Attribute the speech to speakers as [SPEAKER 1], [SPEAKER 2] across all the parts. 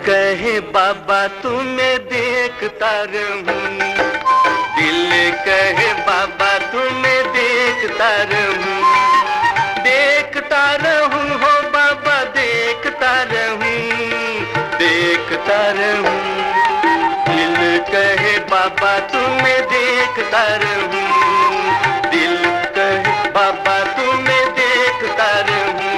[SPEAKER 1] कहे बाबा तुम्हें देखता रहूं, दिल कहे बाबा तुम्हें देखता रहूं, देखता रहूं हो बाबा देखता रहूं, देखता रहूं। दिल कहे बाबा तुम्हें देखता रहूं, दिल कहे बाबा तुम्हें देखता रहूं।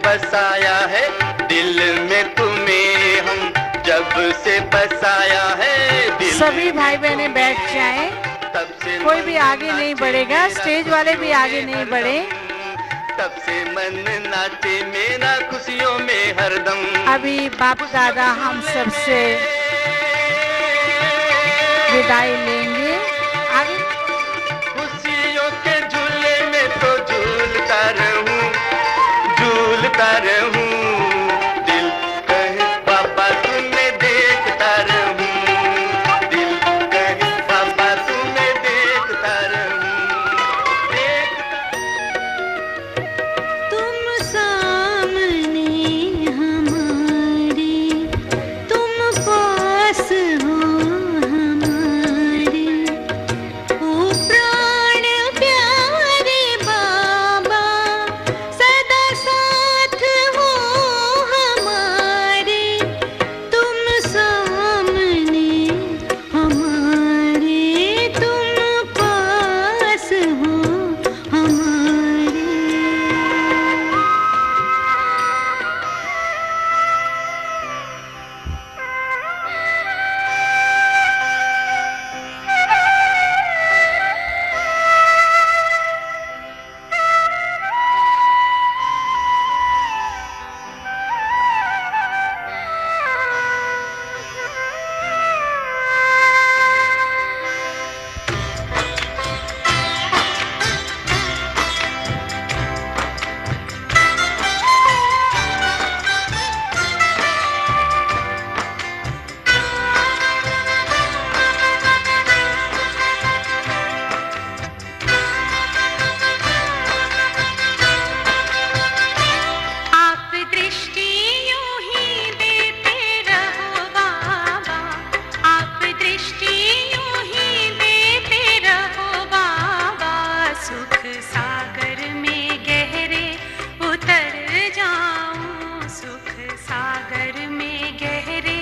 [SPEAKER 1] बसाया है दिल में तुम्हें हम, जब से बसाया है दिल।
[SPEAKER 2] सभी भाई बहने बैठ जाएं, कोई भी आगे नहीं बढ़ेगा, स्टेज वाले भी आगे नहीं बढ़े।
[SPEAKER 1] तब से मन नाचे मेरा खुशियों में हरदम।
[SPEAKER 2] अभी बाप दादा हम सबसे विदाई लेंगे। आगे
[SPEAKER 1] खुशियों के झूले में तो झूलता रहूं, झूलता रहूं। दिल कहे बाबा तुम्हें देखता रहूं, दिल कहे बाबा तुम्हें देखता रहूं,
[SPEAKER 3] तुम सामने हमारे, तुम पास हो हमारे, ओ प्राण प्यारे बाबा सदा साथ हो हमारे, तुम सामने हमारे, तुम पास हो हमारे। आप दृष्टि यूं ही देते रहो बाबा, आप दृष्टि यूं ही देते रहो बाबा, सुख सागर में गहरे उतर जाऊं, सुख सागर में गहरे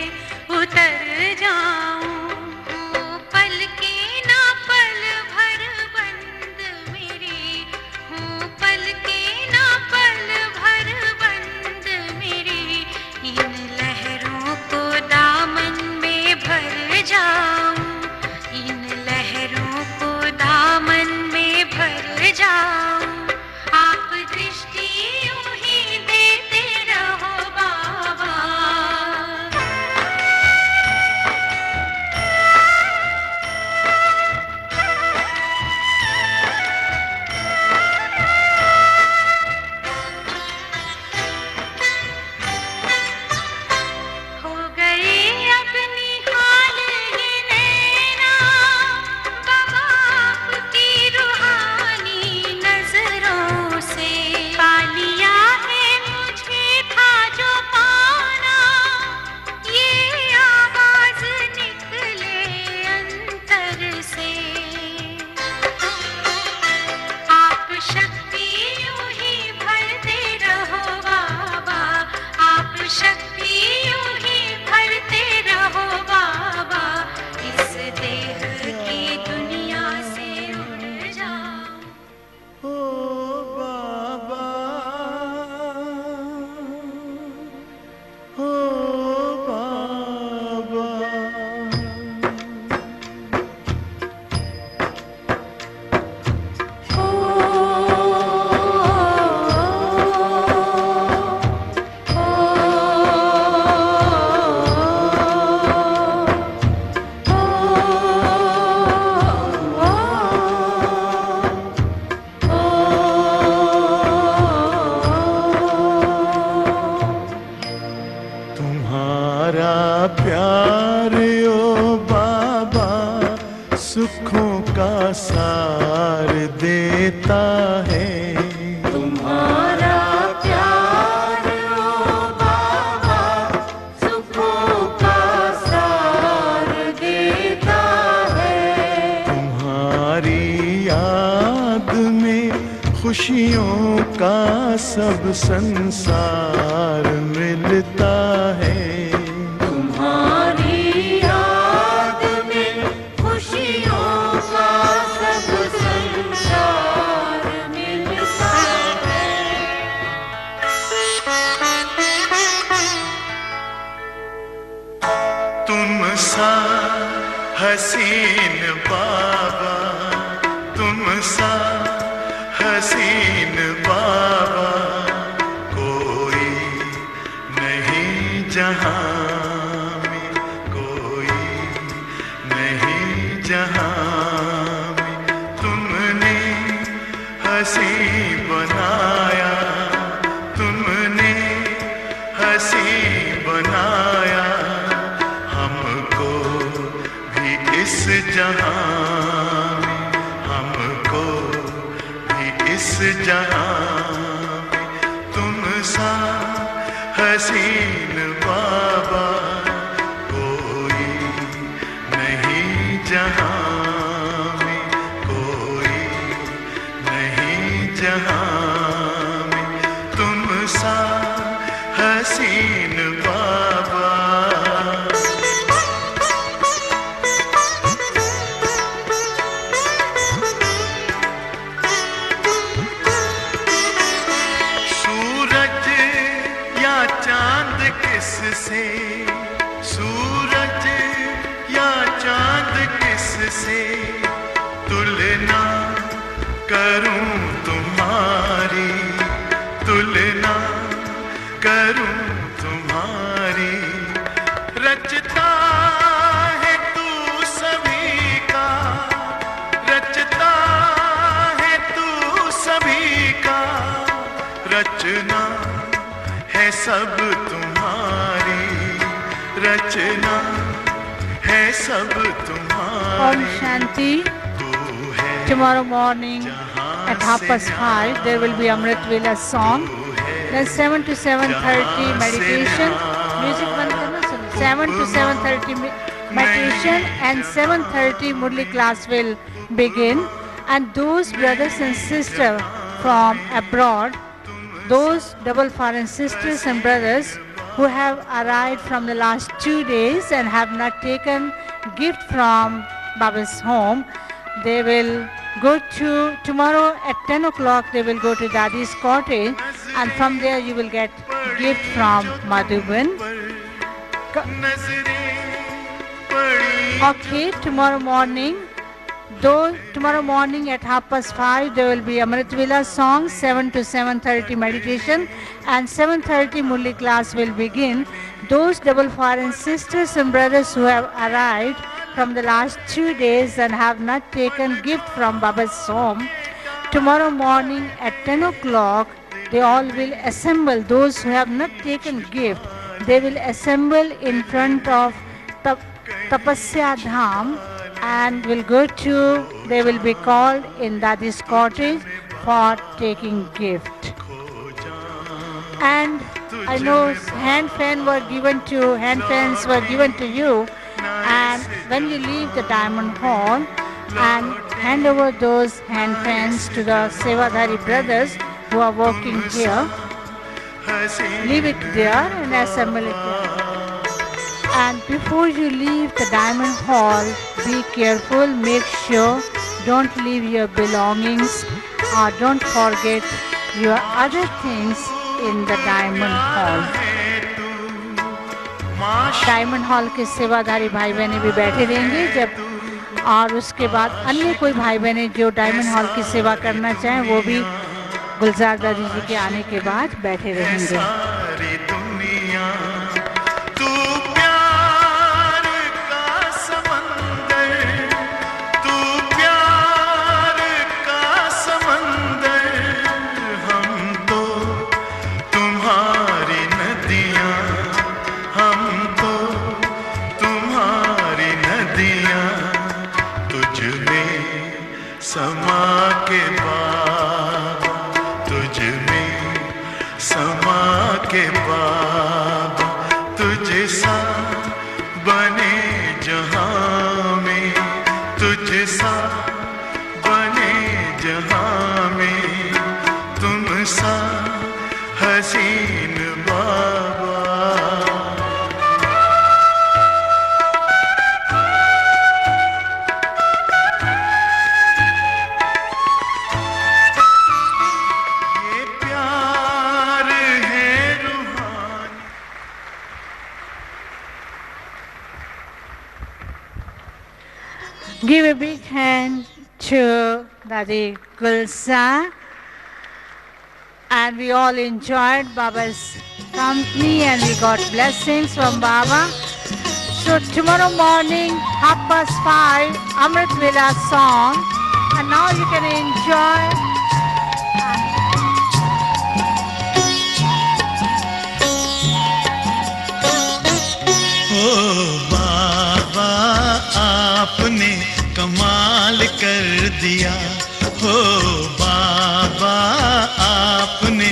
[SPEAKER 3] उतर जाऊं। ओ पल के ना पल भर बंद मेरी, हूँ पल के ना पल भर बंद मेरी, इन लहरों को दामन में भर जाऊं, इन लहरों को दामन में भर जाऊं। आप दृष्टि यूं ही देते रहो बाबा। हो गए अपनी हाल ये नैना, बाबा आपकी रूहानी नजरों से, पा लिया है मुझे था जो पाना, ये आवाज निकले अंतर से। आप शक्ति यूं ही भरते रहो बाबा, आप
[SPEAKER 4] है।
[SPEAKER 3] तुम्हारा प्यार ओ बाबा सुखों का सार देता है।
[SPEAKER 4] तुम्हारी याद में खुशियों का सब संसार मिलता है।
[SPEAKER 3] तुम्हारी याद में खुशियों का सब संसार मिलता है।
[SPEAKER 4] तुम सा हसीन बाबा, तुम सा हसीन बाबा कोई नहीं जहां में, कोई नहीं जहां में। तुमने हंसी बनाया, तुमने हंसी बनाया हमको भी इस जहां में, हमको भी इस जहां में। तुम सा हसीन बाबा कोई नहीं जहां में, कोई नहीं जहां में। तुम सा हसीन बाबा। सूरज या चांद किससे, सूरज या चांद किससे तुलना करूं तुम्हारी, तुलना करूं तुम्हारी। रचता है तू सभी का, रचता है तू सभी का। रचना है सब तुम्हारी, रचना है सब तुम्हारी।
[SPEAKER 2] Om Shanti. Tomorrow morning at 5:30 there will be Amrit Vela song. Then 7 to 7:30 meditation. Music बंद करना सुनो. 7 to 7:30 meditation and 7:30 Murli class will begin. And those brothers and sisters from abroad, those double foreign sisters and brothers who have arrived from the last 2 days and have not taken gift from Baba's home, they will go to tomorrow at 10 o'clock. They will go to Dadi's cottage, and from there you will get gift from Madhuban. Okay, tomorrow morning. Though tomorrow morning at 5:30 there will be Amrit Vela song, 7 to 7:30 meditation, and 7:30 Murli class will begin. Those double foreign sisters and brothers who have arrived from the last 2 days and have not taken gift from Baba's home, tomorrow morning at 10 o'clock they all will assemble. Those who have not taken gift, they will assemble in front of Tapasya Dham and will go to, they will be called in Dadi's cottage for taking gift. And I know hand fans were given to you, and when you leave the Diamond Hall and hand over those hand fans to the Sevadhari brothers who are working here, leave it there and assemble it there. And before you leave the Diamond Hall, be careful, make sure don't leave your belongings or don't forget your other things in the Diamond Hall. Diamond hall के सेवाधारी भाई बहनें भी बैठे रहेंगे जब, और उसके बाद अन्य कोई भाई बहनें जो डायमंड हॉल की सेवा करना चाहें वो भी गुलजार दादी जी के आने के बाद बैठे रहेंगे।
[SPEAKER 4] समा के बाद
[SPEAKER 2] Give a big hand to Dadi Gulsa. And we all enjoyed Baba's company and we got blessings from Baba. So tomorrow morning, 5:30, Amrit Vela song. And now you can enjoy.
[SPEAKER 4] बाबा आपने कमाल कर दिया हो बाबा आपने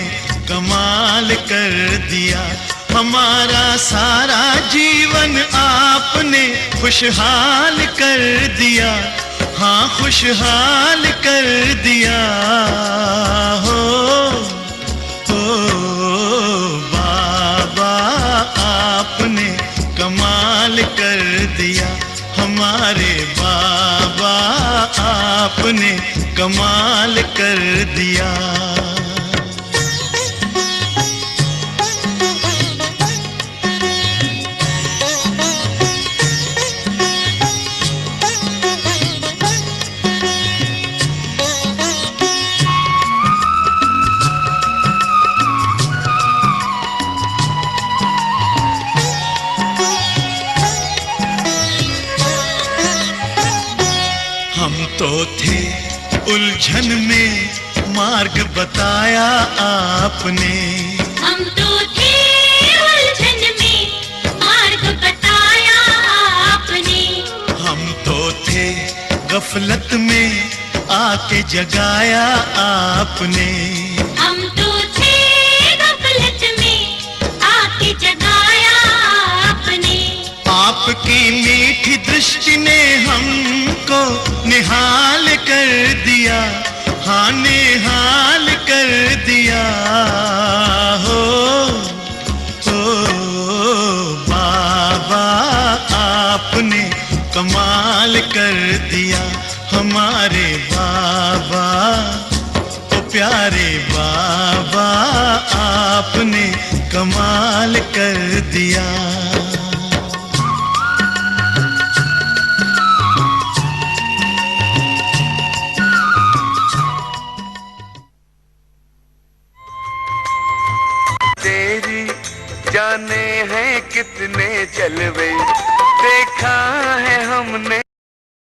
[SPEAKER 4] कमाल कर दिया हमारा सारा जीवन आपने खुशहाल कर दिया हाँ खुशहाल कर दिया हो बाबा आपने कमाल कर दिया हमारे बाबा आपने कमाल कर दिया तो थे उलझन में मार्ग बताया आपने
[SPEAKER 3] हम तो थे उलझन में मार्ग बताया आपने
[SPEAKER 4] हम तो थे गफलत में आके जगाया आपने
[SPEAKER 3] हम तो थे गफलत में आके जगाया आपने
[SPEAKER 4] आपकी मीठी दृष्टि ने हमको निहाल कर दिया हाँ निहाल कर दिया हो बाबा आपने कमाल कर दिया हमारे बाबा ओ प्यारे बाबा आपने कमाल कर दिया
[SPEAKER 1] जाने हैं कितने जलवे देखा है हमने